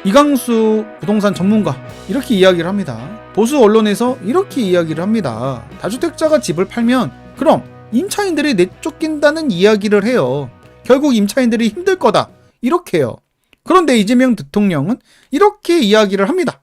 이강수 부동산 전문가 이렇게 이야기를 합니다. 보수 언론에서 이렇게 이야기를 합니다. 다주택자가 집을 팔면 그럼 임차인들이 내쫓긴다는 이야기를 해요. 결국 임차인들이 힘들 거다 이렇게 해요. 그런데 이재명 대통령은 이렇게 이야기를 합니다.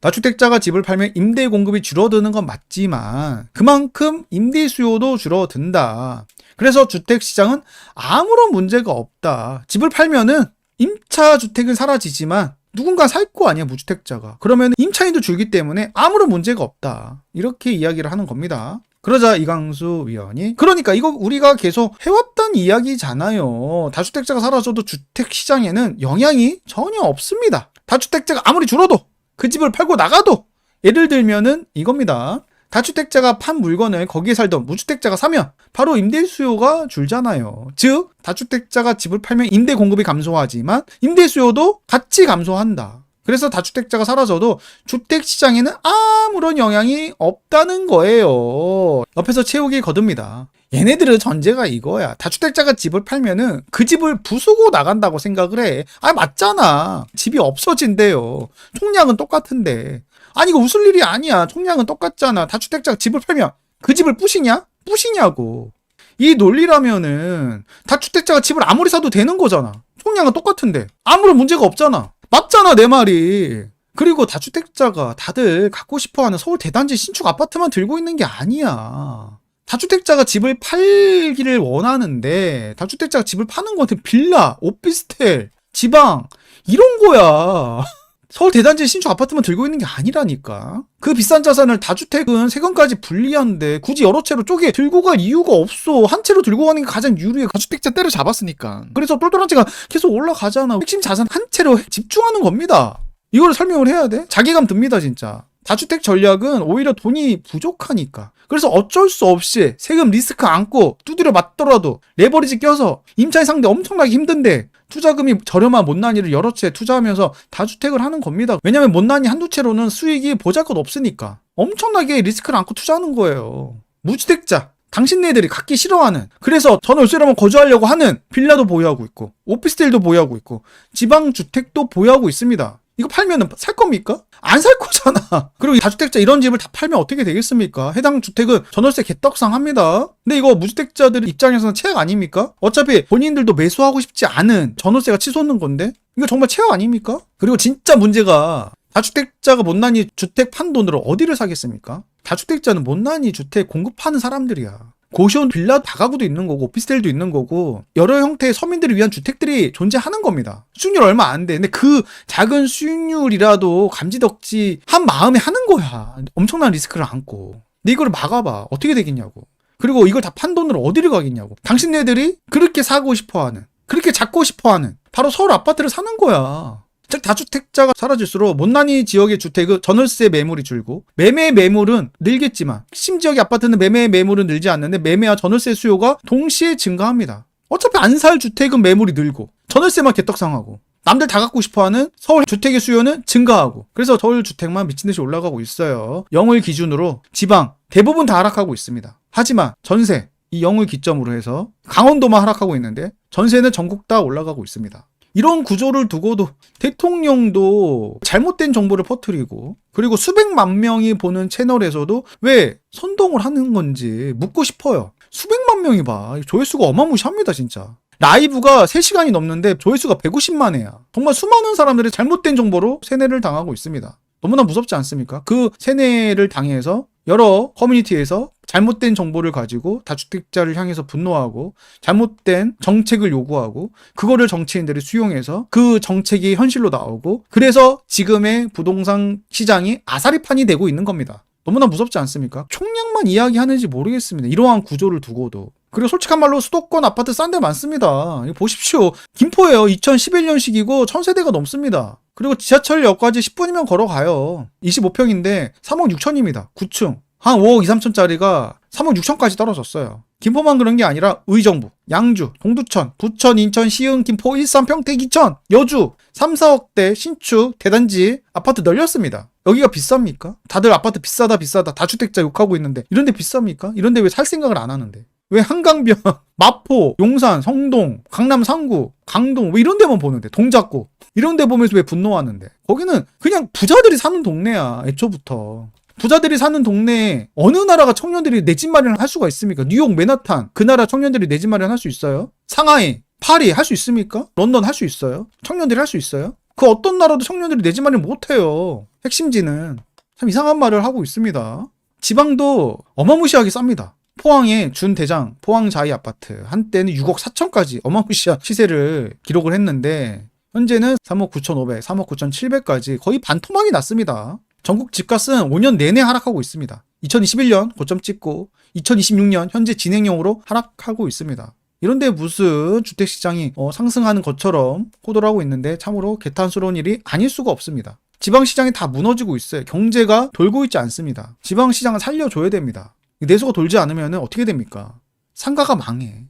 다주택자가 집을 팔면 임대 공급이 줄어드는 건 맞지만 그만큼 임대 수요도 줄어든다. 그래서 주택시장은 아무런 문제가 없다. 집을 팔면은 임차 주택은 사라지지만 누군가 살 거 아니야, 무주택자가. 그러면 임차인도 줄기 때문에 아무런 문제가 없다. 이렇게 이야기를 하는 겁니다. 그러자 이강수 위원이 그러니까 이거 우리가 계속 해왔던 이야기잖아요. 다주택자가 사라져도 주택시장에는 영향이 전혀 없습니다. 다주택자가 아무리 줄어도 그 집을 팔고 나가도 예를 들면은 이겁니다. 다주택자가 판 물건을 거기에 살던 무주택자가 사면 바로 임대 수요가 줄잖아요. 즉 다주택자가 집을 팔면 임대 공급이 감소하지만 임대 수요도 같이 감소한다. 그래서 다주택자가 사라져도 주택시장에는 아무런 영향이 없다는 거예요. 옆에서 채우기 거둡니다. 얘네들은 전제가 이거야. 다주택자가 집을 팔면은 그 집을 부수고 나간다고 생각을 해. 맞잖아. 집이 없어진대요. 총량은 똑같은데. 아니 이거 웃을 일이 아니야. 총량은 똑같잖아. 다주택자가 집을 팔면 그 집을 부시냐? 부시냐고. 이 논리라면은 다주택자가 집을 아무리 사도 되는 거잖아. 총량은 똑같은데 아무런 문제가 없잖아. 맞잖아 내 말이. 그리고 다주택자가 다들 갖고 싶어하는 서울 대단지 신축 아파트만 들고 있는 게 아니야. 다주택자가 집을 팔기를 원하는데 다주택자가 집을 파는 거는 빌라, 오피스텔, 지방 이런 거야. 서울 대단지 신축 아파트만 들고 있는 게 아니라니까. 그 비싼 자산을 다주택은 세금까지 불리한데 굳이 여러 채로 쪼개 들고 갈 이유가 없어. 한 채로 들고 가는 게 가장 유리해. 다주택자 때려잡았으니까. 그래서 똘똘한 채가 계속 올라가잖아. 핵심 자산 한 채로 집중하는 겁니다. 이걸 설명을 해야 돼? 자괴감 듭니다 진짜. 다주택 전략은 오히려 돈이 부족하니까. 그래서 어쩔 수 없이 세금 리스크 안고 두드려 맞더라도 레버리지 껴서 임차인 상대 엄청나게 힘든데 투자금이 저렴한 못난이를 여러 채 투자하면서 다주택을 하는 겁니다. 왜냐면 못난이 한두 채로는 수익이 보잘것없으니까 엄청나게 리스크를 안고 투자하는 거예요. 무주택자, 당신네들이 갖기 싫어하는, 그래서 전월세로만 거주하려고 하는 빌라도 보유하고 있고 오피스텔도 보유하고 있고 지방주택도 보유하고 있습니다. 이거 팔면은 살 겁니까? 안 살 거잖아. 그리고 다주택자 이런 집을 다 팔면 어떻게 되겠습니까? 해당 주택은 전월세 개떡상합니다. 근데 이거 무주택자들 입장에서는 최악 아닙니까? 어차피 본인들도 매수하고 싶지 않은 전월세가 치솟는 건데 이거 정말 최악 아닙니까? 그리고 진짜 문제가 다주택자가 못난이 주택 판 돈으로 어디를 사겠습니까? 다주택자는 못난이 주택 공급하는 사람들이야. 고시원 빌라 다가구도 있는 거고 오피스텔도 있는 거고 여러 형태의 서민들을 위한 주택들이 존재하는 겁니다. 수익률 얼마 안 돼. 근데 그 작은 수익률이라도 감지덕지 한 마음에 하는 거야. 엄청난 리스크를 안고. 근데 이걸 막아봐. 어떻게 되겠냐고. 그리고 이걸 다 판 돈으로 어디를 가겠냐고. 당신네들이 그렇게 사고 싶어하는, 그렇게 잡고 싶어하는 바로 서울 아파트를 사는 거야. 즉 다주택자가 사라질수록 못난이 지역의 주택은 전월세 매물이 줄고 매매 매물은 늘겠지만 핵심 지역의 아파트는 매매 매물은 늘지 않는데 매매와 전월세 수요가 동시에 증가합니다. 어차피 안 살 주택은 매물이 늘고 전월세만 개떡상하고 남들 다 갖고 싶어하는 서울 주택의 수요는 증가하고 그래서 서울 주택만 미친듯이 올라가고 있어요. 영월 기준으로 지방 대부분 다 하락하고 있습니다. 하지만 전세 이 영월 기점으로 해서 강원도만 하락하고 있는데 전세는 전국 다 올라가고 있습니다. 이런 구조를 두고도 대통령도 잘못된 정보를 퍼뜨리고 그리고 수백만 명이 보는 채널에서도 왜 선동을 하는 건지 묻고 싶어요. 수백만 명이 봐. 조회수가 어마무시합니다 진짜. 라이브가 3시간이 넘는데 조회수가 150만 회야. 정말 수많은 사람들이 잘못된 정보로 세뇌를 당하고 있습니다. 너무나 무섭지 않습니까? 그 세뇌를 당해서 여러 커뮤니티에서 잘못된 정보를 가지고 다주택자를 향해서 분노하고 잘못된 정책을 요구하고 그거를 정치인들이 수용해서 그 정책이 현실로 나오고 그래서 지금의 부동산 시장이 아사리판이 되고 있는 겁니다. 너무나 무섭지 않습니까? 총량만 이야기하는지 모르겠습니다. 이러한 구조를 두고도. 그리고 솔직한 말로 수도권 아파트 싼 데 많습니다. 이거 보십시오. 김포예요. 2011년식이고 1000세대가 넘습니다. 그리고 지하철역까지 10분이면 걸어가요. 25평인데 3억 6천입니다. 9층. 한 5억 2, 3천짜리가 3억 6천까지 떨어졌어요. 김포만 그런 게 아니라 의정부, 양주, 동두천, 부천, 인천, 시흥, 김포, 일산, 평택, 이천, 여주 3, 4억대 신축 대단지 아파트 널렸습니다. 여기가 비쌉니까? 다들 아파트 비싸다 비싸다 다주택자 욕하고 있는데 이런데 비쌉니까? 이런데 왜 살 생각을 안 하는데? 왜 한강변, 마포, 용산, 성동, 강남 상구, 강동 왜 이런 데만 보는데, 동작구 이런 데 보면서 왜 분노하는데? 거기는 그냥 부자들이 사는 동네야. 애초부터. 부자들이 사는 동네에 어느 나라가 청년들이 내 집 마련을 할 수가 있습니까? 뉴욕, 맨하탄 그 나라 청년들이 내 집 마련할 수 있어요? 상하이, 파리 할 수 있습니까? 런던 할 수 있어요? 청년들이 할 수 있어요? 그 어떤 나라도 청년들이 내 집 마련 못해요. 핵심지는. 참 이상한 말을 하고 있습니다. 지방도 어마무시하게 쌉니다. 포항의 준대장 포항자이 아파트 한때는 6억 4천까지 어마무시한 시세를 기록을 했는데 현재는 3억 9,500, 3억 9,700까지 거의 반토막이 났습니다. 전국 집값은 5년 내내 하락하고 있습니다. 2021년 고점 찍고 2026년 현재 진행형으로 하락하고 있습니다. 이런데 무슨 주택시장이 상승하는 것처럼 호도를 하고 있는데 참으로 개탄스러운 일이 아닐 수가 없습니다. 지방시장이 다 무너지고 있어요. 경제가 돌고 있지 않습니다. 지방시장을 살려줘야 됩니다. 내수가 돌지 않으면 어떻게 됩니까? 상가가 망해.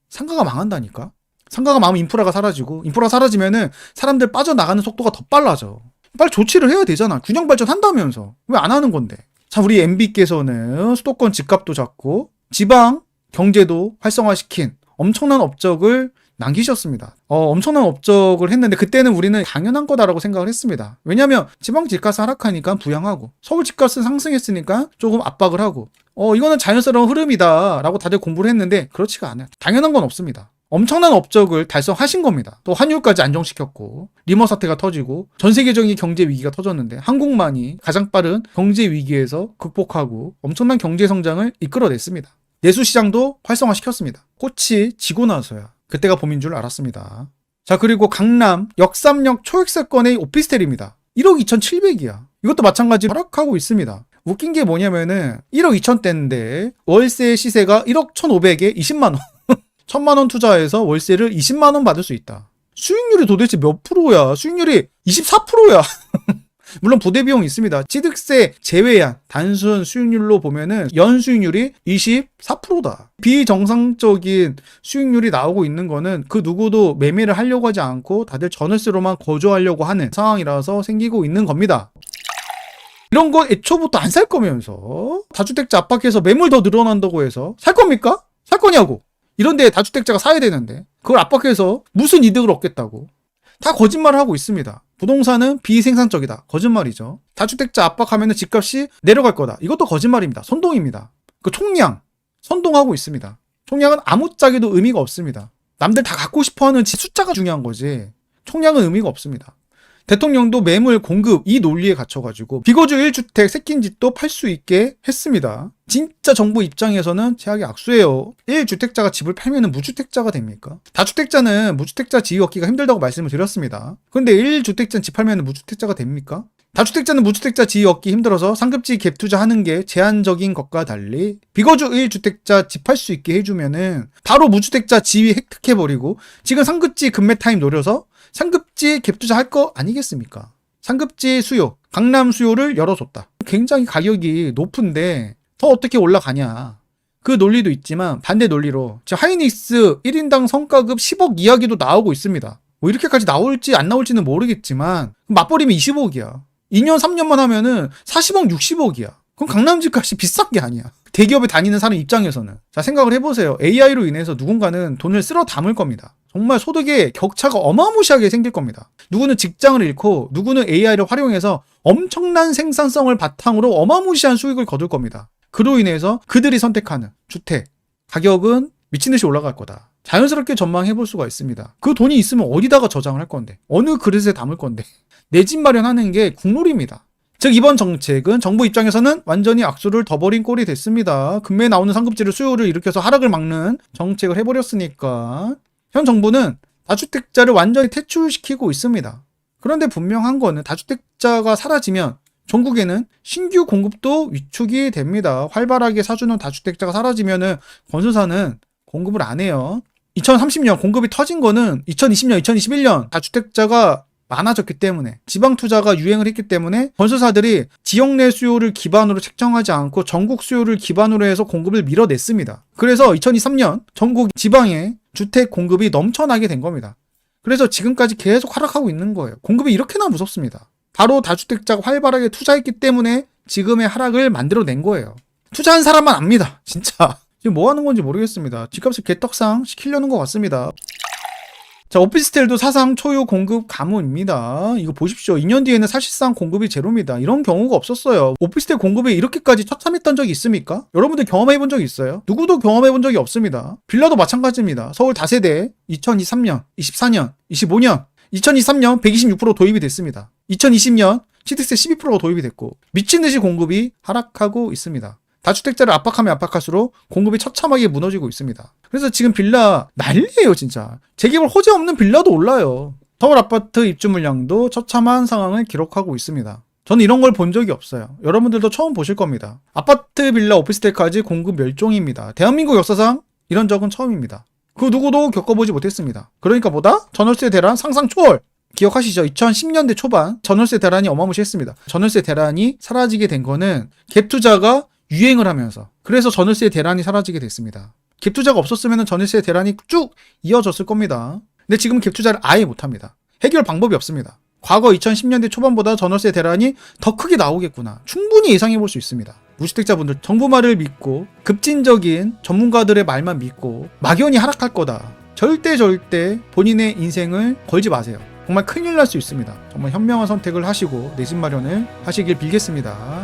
상가가 망한다니까? 상가가 망하면 인프라가 사라지고 인프라가 사라지면은 사람들 빠져나가는 속도가 더 빨라져. 빨리 조치를 해야 되잖아. 균형 발전한다면서. 왜 안 하는 건데? 자, 우리 MB께서는 수도권 집값도 잡고 지방 경제도 활성화시킨 엄청난 업적을 남기셨습니다. 엄청난 업적을 했는데 그때는 우리는 당연한 거다라고 생각을 했습니다. 왜냐하면 지방 집값이 하락하니까 부양하고 서울 집값은 상승했으니까 조금 압박을 하고 이거는 자연스러운 흐름이다 라고 다들 공부를 했는데 그렇지가 않아요. 당연한 건 없습니다. 엄청난 업적을 달성하신 겁니다. 또 환율까지 안정시켰고 리머 사태가 터지고 전 세계적인 경제 위기가 터졌는데 한국만이 가장 빠른 경제 위기에서 극복하고 엄청난 경제 성장을 이끌어냈습니다. 내수시장도 활성화시켰습니다. 꽃이 지고 나서야 그때가 봄인 줄 알았습니다. 자, 그리고 강남 역삼역 초역세권의 오피스텔입니다. 1억 2,700이야. 이것도 마찬가지로 하락하고 있습니다. 웃긴 게 뭐냐면은 1억 2천대인데 월세 시세가 1억 1,500에 20만 원. 1,000만 원 투자해서 월세를 20만 원 받을 수 있다. 수익률이 도대체 몇 프로야? 수익률이 24%야. 물론 부대 비용이 있습니다. 취득세 제외한 단순 수익률로 보면은 연 수익률이 24%다. 비정상적인 수익률이 나오고 있는 거는 그 누구도 매매를 하려고 하지 않고 다들 전월세로만 거주하려고 하는 상황이라서 생기고 있는 겁니다. 이런 거 애초부터 안 살 거면서 다주택자 압박해서 매물 더 늘어난다고 해서 살 겁니까? 살 거냐고. 이런데 다주택자가 사야 되는데 그걸 압박해서 무슨 이득을 얻겠다고. 다 거짓말을 하고 있습니다. 부동산은 비생산적이다. 거짓말이죠. 다주택자 압박하면 집값이 내려갈 거다. 이것도 거짓말입니다. 선동입니다. 그 총량, 선동하고 있습니다. 총량은 아무짝에도 의미가 없습니다. 남들 다 갖고 싶어하는 숫자가 중요한 거지. 총량은 의미가 없습니다. 대통령도 매물 공급 이 논리에 갇혀가지고 비거주 1주택 새낀 집도 팔 수 있게 했습니다. 진짜 정부 입장에서는 최악의 악수예요. 1주택자가 집을 팔면 무주택자가 됩니까? 다주택자는 무주택자 지위 얻기가 힘들다고 말씀을 드렸습니다. 그런데 1주택자는 집 팔면 무주택자가 됩니까? 다주택자는 무주택자 지위 얻기 힘들어서 상급지 갭 투자하는 게 제한적인 것과 달리 비거주 1주택자 집 팔 수 있게 해주면은 바로 무주택자 지위 획득해버리고 지금 상급지 급매 타임 노려서 상급지 갭 투자할 거 아니겠습니까? 상급지 수요, 강남 수요를 열어줬다. 굉장히 가격이 높은데 더 어떻게 올라가냐. 그 논리도 있지만 반대 논리로 하이닉스 1인당 성과급 10억 이야기도 나오고 있습니다. 뭐 이렇게까지 나올지 안 나올지는 모르겠지만 맞벌이면 20억이야. 2년 3년만 하면은 40억 60억이야. 그럼 강남 집값이 비싼 게 아니야. 대기업에 다니는 사람 입장에서는. 자, 생각을 해보세요. AI로 인해서 누군가는 돈을 쓸어 담을 겁니다. 정말 소득의 격차가 어마무시하게 생길 겁니다. 누구는 직장을 잃고 누구는 AI를 활용해서 엄청난 생산성을 바탕으로 어마무시한 수익을 거둘 겁니다. 그로 인해서 그들이 선택하는 주택 가격은 미친듯이 올라갈 거다. 자연스럽게 전망해볼 수가 있습니다. 그 돈이 있으면 어디다가 저장을 할 건데, 어느 그릇에 담을 건데, 내 집 마련하는 게 국룰입니다. 즉 이번 정책은 정부 입장에서는 완전히 악수를 둬버린 꼴이 됐습니다. 금매에 나오는 상급지를 수요를 일으켜서 하락을 막는 정책을 해버렸으니까 현 정부는 다주택자를 완전히 퇴출시키고 있습니다. 그런데 분명한 거는 다주택자가 사라지면 전국에는 신규 공급도 위축이 됩니다. 활발하게 사주는 다주택자가 사라지면은 건설사는 공급을 안 해요. 2030년 공급이 터진 거는 2020년, 2021년 다주택자가 많아졌기 때문에 지방 투자가 유행을 했기 때문에 건설사들이 지역 내 수요를 기반으로 책정하지 않고 전국 수요를 기반으로 해서 공급을 밀어냈습니다. 그래서 2023년 전국 지방에 주택 공급이 넘쳐나게 된 겁니다. 그래서 지금까지 계속 하락하고 있는 거예요. 공급이 이렇게나 무섭습니다. 바로 다주택자가 활발하게 투자했기 때문에 지금의 하락을 만들어낸 거예요. 투자한 사람만 압니다. 진짜 지금 뭐 하는 건지 모르겠습니다. 집값을 개떡상 시키려는 것 같습니다. 자, 오피스텔도 사상 초유 공급 가무입니다. 이거 보십시오. 2년 뒤에는 사실상 공급이 제로입니다. 이런 경우가 없었어요. 오피스텔 공급이 이렇게까지 처참했던 적이 있습니까? 여러분들 경험해 본 적이 있어요? 누구도 경험해 본 적이 없습니다. 빌라도 마찬가지입니다. 서울 다세대 2023년, 24년, 25년, 2023년 126% 도입이 됐습니다. 2020년 시택세 12%가 도입이 됐고 미친듯이 공급이 하락하고 있습니다. 다주택자를 압박하면 압박할수록 공급이 처참하게 무너지고 있습니다. 그래서 지금 빌라 난리예요 진짜. 재개발 호재 없는 빌라도 올라요. 서울 아파트 입주 물량도 처참한 상황을 기록하고 있습니다. 저는 이런 걸 본 적이 없어요. 여러분들도 처음 보실 겁니다. 아파트, 빌라, 오피스텔까지 공급 멸종입니다. 대한민국 역사상 이런 적은 처음입니다. 그 누구도 겪어보지 못했습니다. 그러니까 뭐다? 전월세 대란 상상 초월! 기억하시죠? 2010년대 초반 전월세 대란이 어마무시했습니다. 전월세 대란이 사라지게 된 거는 갭 투자가 유행을 하면서, 그래서 전월세 대란이 사라지게 됐습니다. 갭 투자가 없었으면 전월세 대란이 쭉 이어졌을 겁니다. 근데 지금 갭 투자를 아예 못합니다. 해결 방법이 없습니다. 과거 2010년대 초반보다 전월세 대란이 더 크게 나오겠구나 충분히 예상해 볼 수 있습니다. 무주택자분들 정부 말을 믿고 급진적인 전문가들의 말만 믿고 막연히 하락할 거다, 절대 본인의 인생을 걸지 마세요. 정말 큰일 날 수 있습니다. 정말 현명한 선택을 하시고 내 집 마련을 하시길 빌겠습니다.